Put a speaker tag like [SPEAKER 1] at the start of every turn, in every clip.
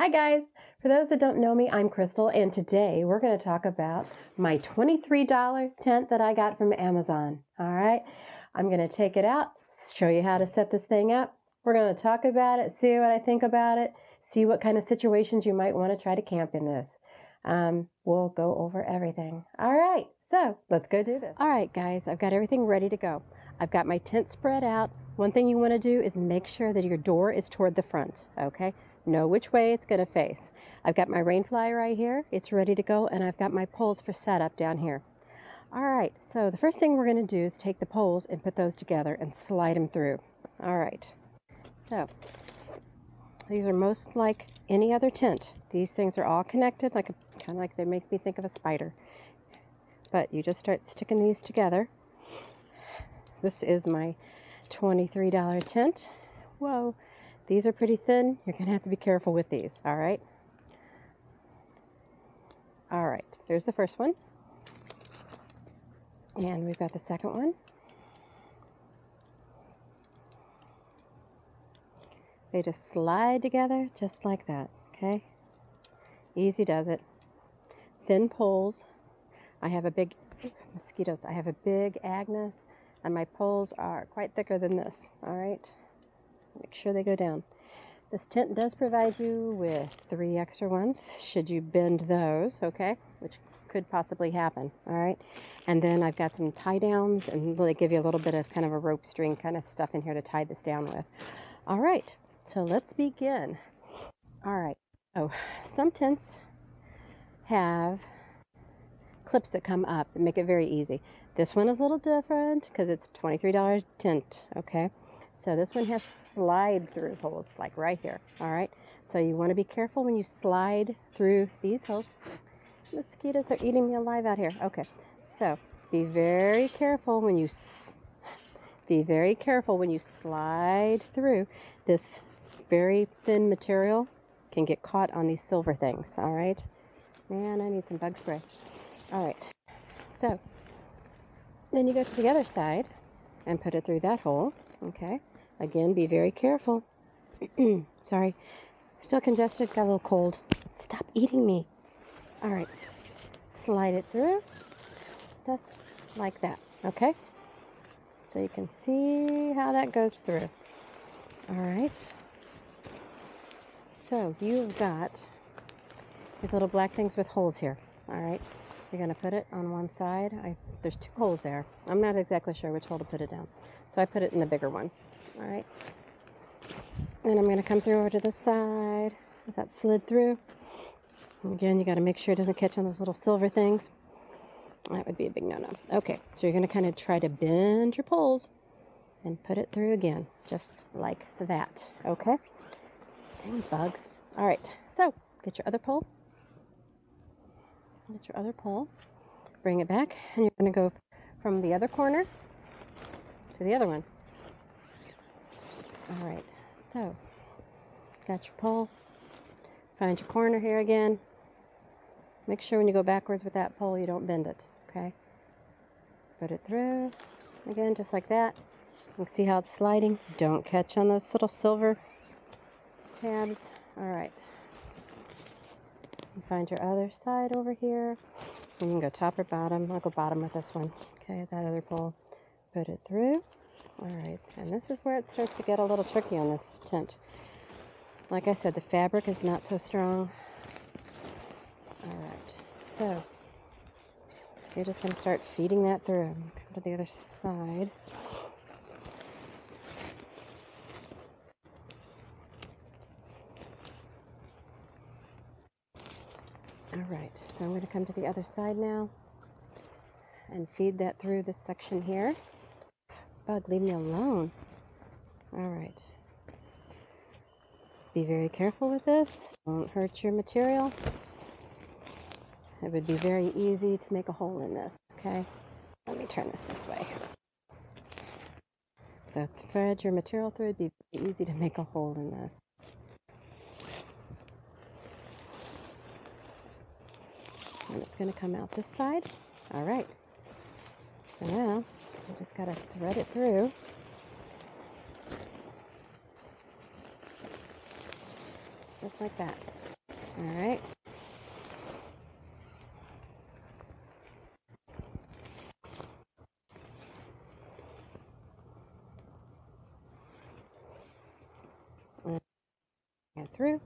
[SPEAKER 1] Hi guys! For those that don't know me, I'm Crystal, and today we're going to talk about my $23 tent that I got from Amazon. Alright, I'm going to take it out, show you how to set this thing up. We're going to talk about it, see what I think about it, see what kind of situations you might want to try to camp in this. We'll go over everything. Alright, so let's go do this. Alright guys, I've got everything ready to go. I've got my tent spread out. One thing you want to do is make sure that your door is toward the front, okay? Know which way it's going to face. I've got my rain fly right here. It's ready to go, and I've got my poles for setup down here. All right, so the first thing we're going to do is take the poles and put those together and slide them through. All right, so these are most like any other tent. These things are all connected, kind of like they make me think of a spider. But you just start sticking these together. This is my $23 tent. Whoa. These are pretty thin. You're going to have to be careful with these, all right? All right, there's the first one. And we've got the second one. They just slide together just like that, okay? Easy does it. Thin poles. I have a big, mosquitoes, I have a big Agnes, and my poles are quite thicker than this, all right? Make sure they go down. This tent does provide you with 3 extra ones, should you bend those, okay? Which could possibly happen, all right? And then I've got some tie downs, and they give you a little bit of kind of a rope string kind of stuff in here to tie this down with. All right, so let's begin. All right, so some tents have clips that come up that make it very easy. This one is a little different because it's a $23 tent, okay? So this one has slide through holes like right here, all right? So you want to be careful when you slide through these holes. Mosquitoes are eating me alive out here. Okay, so be very careful when you slide through. This very thin material can get caught on these silver things, all right? Man, I need some bug spray. All right, so then you go to the other side and put it through that hole, okay? Again, be very careful. Sorry, still congested, got a little cold. Stop eating me. All right, slide it through just like that, okay? So you can see how that goes through. All right, so you've got these little black things with holes here, all right? You're going to put it on one side. There's 2 holes there. I'm not exactly sure which hole to put it down, so I put it in the bigger one, all right? And I'm going to come through over to this side. Is that slid through? Again, you got to make sure it doesn't catch on those little silver things. That would be a big no-no. Okay, so you're going to kind of try to bend your poles and put it through again, just like that, okay? Dang bugs. All right, so get your other pole. Get your other pole. Bring it back, and you're going to go from the other corner to the other one. All right, so got your pole. Find your corner here again. Make sure when you go backwards with that pole, you don't bend it, okay? Put it through, again, just like that. You can see how it's sliding. Don't catch on those little silver tabs. All right. You find your other side over here. You can go top or bottom. I'll go bottom with this one. Okay, that other pole. Put it through. All right, and this is where it starts to get a little tricky on this tent. Like I said, the fabric is not so strong. All right, so you're just going to start feeding that through. Come to the other side. All right, so I'm going to come to the other side now and feed that through this section here. Bug, leave me alone. All right. Be very careful with this. Don't hurt your material. It would be very easy to make a hole in this, okay? Let me turn this way. So thread your material through. It'd be very easy to make a hole in this. And it's going to come out this side. All right. So now you just got to thread it through. Just like that. All right. And get through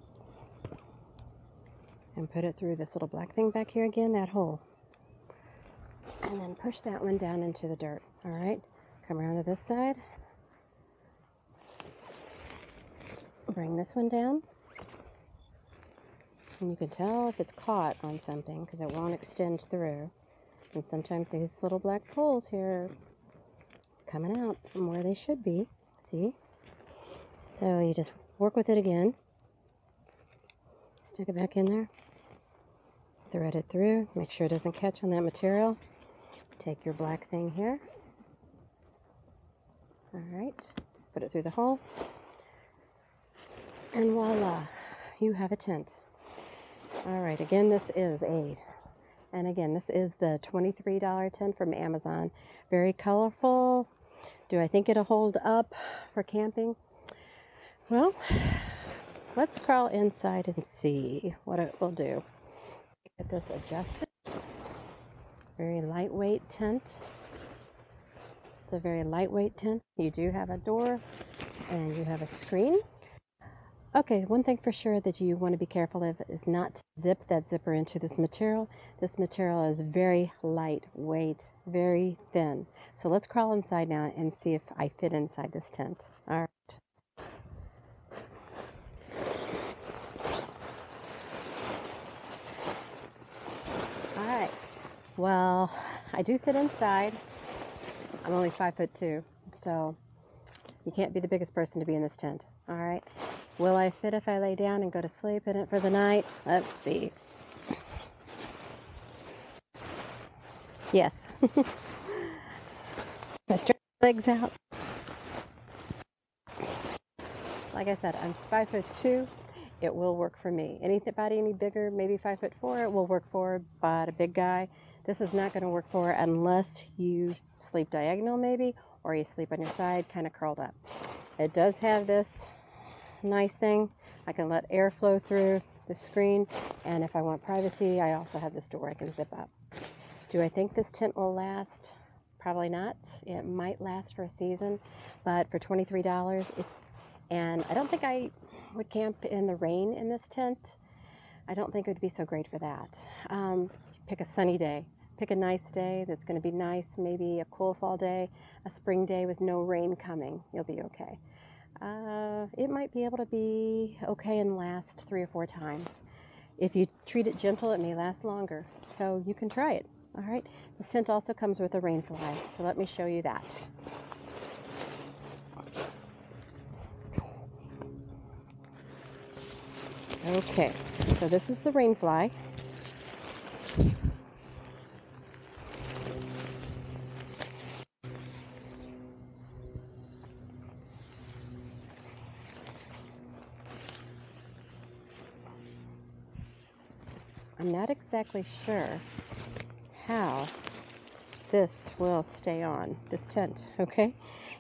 [SPEAKER 1] and put it through this little black thing back here again, that hole. And then push that one down into the dirt. All right. Come around to this side. Bring this one down. And you can tell if it's caught on something because it won't extend through. And sometimes these little black poles here are coming out from where they should be. See? So you just work with it again. Stick it back in there. Thread it through. Make sure it doesn't catch on that material. Take your black thing here. All right. Put it through the hole. And voila, you have a tent. All right, again, this is and again, this is the $23 tent from Amazon. Very colorful. Do I think it'll hold up for camping? Well, let's crawl inside and see what it will do. Get this adjusted. Very lightweight tent. It's a very lightweight tent. You do have a door and you have a screen. Okay, one thing for sure that you want to be careful of is not to zip that zipper into this material. This material is very lightweight, very thin. So let's crawl inside now and see if I fit inside this tent. All right. All right. Well, I do fit inside. I'm only 5'2", so you can't be the biggest person to be in this tent. All right. Will I fit if I lay down and go to sleep in it for the night? Let's see. Yes. I stretch my legs out. Like I said, I'm 5'2". It will work for me. Anybody any bigger, maybe 5'4", it will work for, but a big guy, this is not going to work for unless you sleep diagonal maybe, or you sleep on your side, kind of curled up. It does have this nice thing. I can let air flow through the screen, and if I want privacy, I also have this door I can zip up. Do I think this tent will last? Probably not. It might last for a season, but for $23, and I don't think I would camp in the rain in this tent. I don't think it would be so great for that. Pick a sunny day. Pick a nice day that's going to be nice, maybe a cool fall day, a spring day with no rain coming. You'll be okay. It might be able to be okay and last 3 or 4 times. If you treat it gentle, it may last longer. So you can try it. All right. This tent also comes with a rain fly. So let me show you that. Okay. So this is the rain fly. I'm not exactly sure how this will stay on, this tent, okay?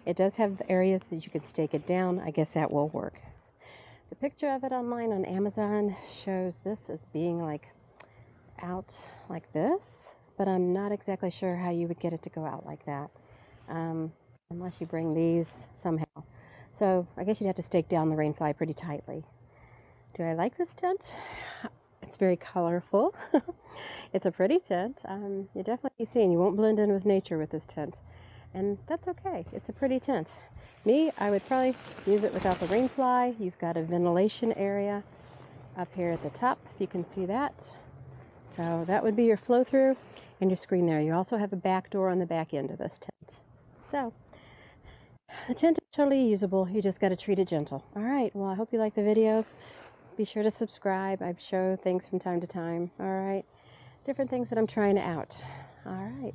[SPEAKER 1] It does have areas that you could stake it down. I guess that will work. The picture of it online on Amazon shows this as being like out like this, but I'm not exactly sure how you would get it to go out like that, unless you bring these somehow. So I guess you'd have to stake down the rain fly pretty tightly. Do I like this tent? It's very colorful. It's a pretty tent. You definitely see, and you won't blend in with nature with this tent. And that's okay. It's a pretty tent. Me, I would probably use it without the rain fly. You've got a ventilation area up here at the top, if you can see that. So that would be your flow through and your screen there. You also have a back door on the back end of this tent. So the tent is totally usable. You just got to treat it gentle. All right. Well, I hope you like the video. Be sure to subscribe. I show things from time to time. All right. Different things that I'm trying out. All right.